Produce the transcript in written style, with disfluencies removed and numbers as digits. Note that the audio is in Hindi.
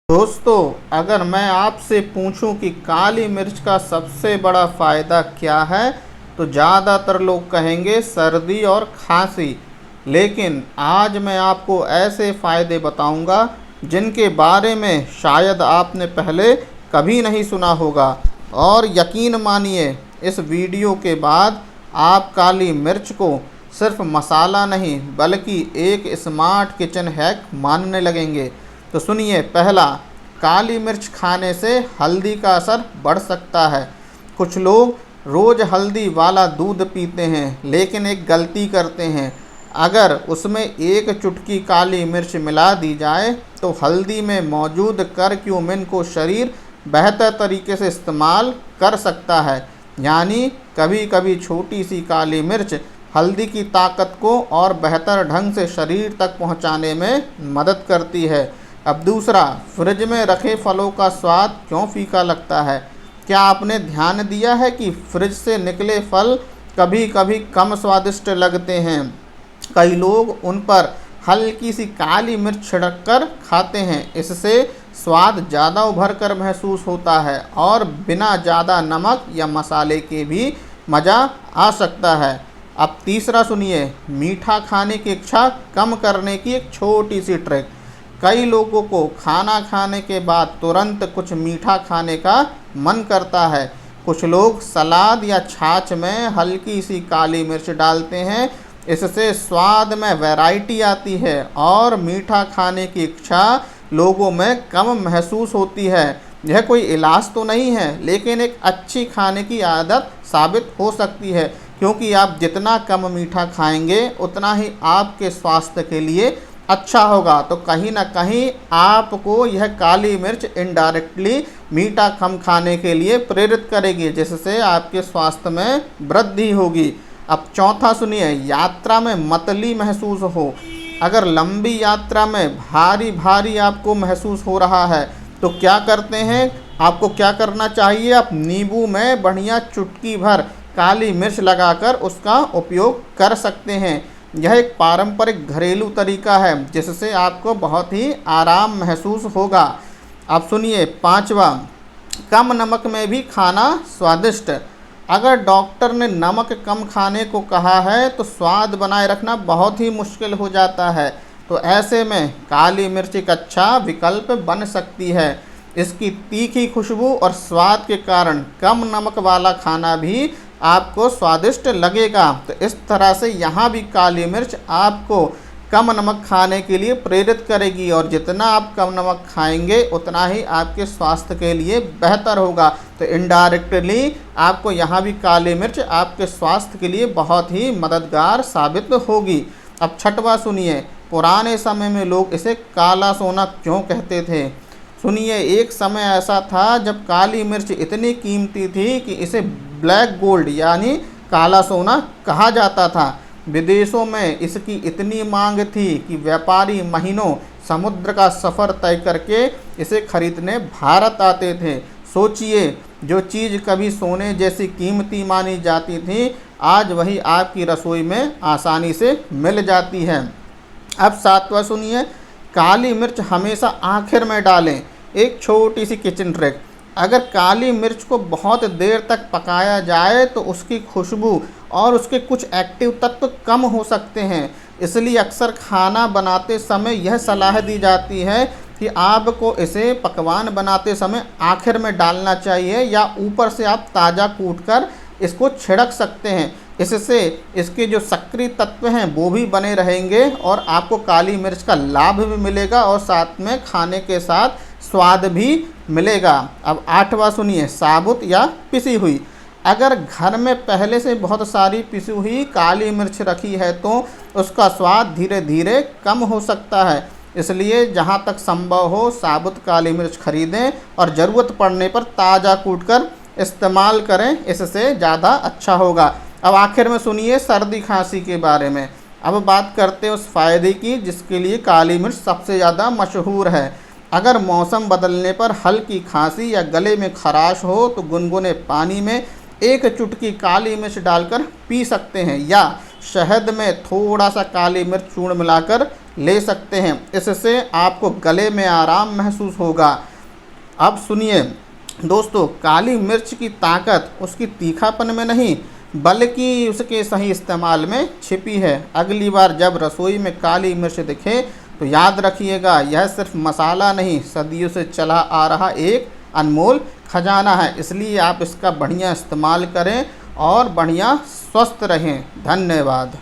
दोस्तों, अगर मैं आपसे पूछूं कि काली मिर्च का सबसे बड़ा फ़ायदा क्या है, तो ज़्यादातर लोग कहेंगे सर्दी और खांसी। लेकिन आज मैं आपको ऐसे फ़ायदे बताऊंगा जिनके बारे में शायद आपने पहले कभी नहीं सुना होगा। और यकीन मानिए, इस वीडियो के बाद आप काली मिर्च को सिर्फ मसाला नहीं बल्कि एक स्मार्ट किचन हैक मानने लगेंगे। तो सुनिए, पहला, काली मिर्च खाने से हल्दी का असर बढ़ सकता है। कुछ लोग रोज़ हल्दी वाला दूध पीते हैं लेकिन एक गलती करते हैं। अगर उसमें एक चुटकी काली मिर्च मिला दी जाए तो हल्दी में मौजूद करक्यूमिन को शरीर बेहतर तरीके से इस्तेमाल कर सकता है। यानी कभी कभी छोटी सी काली मिर्च हल्दी की ताकत को और बेहतर ढंग से शरीर तक पहुंचाने में मदद करती है। अब दूसरा, फ्रिज में रखे फलों का स्वाद क्यों फीका लगता है? क्या आपने ध्यान दिया है कि फ्रिज से निकले फल कभी कभी कम स्वादिष्ट लगते हैं? कई लोग उन पर हल्की सी काली मिर्च छिड़क कर खाते हैं। इससे स्वाद ज़्यादा उभर कर महसूस होता है और बिना ज़्यादा नमक या मसाले के भी मज़ा आ सकता है। अब तीसरा सुनिए, मीठा खाने की इच्छा कम करने की एक छोटी सी ट्रिक। कई लोगों को खाना खाने के बाद तुरंत कुछ मीठा खाने का मन करता है। कुछ लोग सलाद या छाछ में हल्की सी काली मिर्च डालते हैं। इससे स्वाद में वैरायटी आती है और मीठा खाने की इच्छा लोगों में कम महसूस होती है। यह कोई इलाज तो नहीं है, लेकिन एक अच्छी खाने की आदत साबित हो सकती है, क्योंकि आप जितना कम मीठा खाएंगे उतना ही आपके स्वास्थ्य के लिए अच्छा होगा। तो कहीं ना कहीं आपको यह काली मिर्च इनडायरेक्टली मीठा कम खाने के लिए प्रेरित करेगी, जिससे आपके स्वास्थ्य में वृद्धि होगी। अब चौथा सुनिए, यात्रा में मतली महसूस हो। अगर लंबी यात्रा में भारी भारी आपको महसूस हो रहा है तो क्या करते हैं? आपको क्या करना चाहिए? आप नींबू में बढ़िया चुटकी भर काली मिर्च लगाकर उसका उपयोग कर सकते हैं। यह एक पारंपरिक घरेलू तरीका है जिससे आपको बहुत ही आराम महसूस होगा। अब सुनिए, पांचवा, कम नमक में भी खाना स्वादिष्ट। अगर डॉक्टर ने नमक कम खाने को कहा है तो स्वाद बनाए रखना बहुत ही मुश्किल हो जाता है। तो ऐसे में काली मिर्च एक अच्छा विकल्प बन सकती है। इसकी तीखी खुशबू और स्वाद के कारण कम नमक वाला खाना भी आपको स्वादिष्ट लगेगा। तो इस तरह से यहाँ भी काली मिर्च आपको कम नमक खाने के लिए प्रेरित करेगी, और जितना आप कम नमक खाएंगे उतना ही आपके स्वास्थ्य के लिए बेहतर होगा। तो इनडायरेक्टली आपको यहाँ भी काली मिर्च आपके स्वास्थ्य के लिए बहुत ही मददगार साबित होगी। अब छठवां सुनिए, पुराने समय में लोग इसे काला सोना क्यों कहते थे? सुनिए, एक समय ऐसा था जब काली मिर्च इतनी कीमती थी कि इसे ब्लैक गोल्ड यानी काला सोना कहा जाता था। विदेशों में इसकी इतनी मांग थी कि व्यापारी महीनों समुद्र का सफ़र तय करके इसे खरीदने भारत आते थे। सोचिए, जो चीज़ कभी सोने जैसी कीमती मानी जाती थी, आज वही आपकी रसोई में आसानी से मिल जाती है। अब सातवां सुनिए, काली मिर्च हमेशा आखिर में डालें। एक छोटी सी किचन ट्रिक, अगर काली मिर्च को बहुत देर तक पकाया जाए तो उसकी खुशबू और उसके कुछ एक्टिव तत्व कम हो सकते हैं। इसलिए अक्सर खाना बनाते समय यह सलाह दी जाती है कि आपको इसे पकवान बनाते समय आखिर में डालना चाहिए, या ऊपर से आप ताज़ा कूटकर इसको छिड़क सकते हैं। इससे इसके जो सक्रिय तत्व हैं वो भी बने रहेंगे और आपको काली मिर्च का लाभ भी मिलेगा और साथ में खाने के साथ स्वाद भी मिलेगा। अब आठवां सुनिए, साबुत या पिसी हुई। अगर घर में पहले से बहुत सारी पिसी हुई काली मिर्च रखी है तो उसका स्वाद धीरे धीरे कम हो सकता है। इसलिए जहां तक संभव हो साबुत काली मिर्च खरीदें और ज़रूरत पड़ने पर ताज़ा कूटकर इस्तेमाल करें, इससे ज़्यादा अच्छा होगा। अब आखिर में सुनिए, सर्दी खांसी के बारे में। अब बात करते हैं उस फ़ायदे की जिसके लिए काली मिर्च सबसे ज़्यादा मशहूर है। अगर मौसम बदलने पर हल्की खांसी या गले में खराश हो तो गुनगुने पानी में एक चुटकी काली मिर्च डालकर पी सकते हैं, या शहद में थोड़ा सा काली मिर्च चूर्ण मिलाकर ले सकते हैं। इससे आपको गले में आराम महसूस होगा। अब सुनिए दोस्तों, काली मिर्च की ताकत उसकी तीखापन में नहीं बल्कि उसके सही इस्तेमाल में छिपी है। अगली बार जब रसोई में काली मिर्च दिखे तो याद रखिएगा, यह सिर्फ मसाला नहीं, सदियों से चला आ रहा एक अनमोल खजाना है। इसलिए आप इसका बढ़िया इस्तेमाल करें और बढ़िया स्वस्थ रहें। धन्यवाद।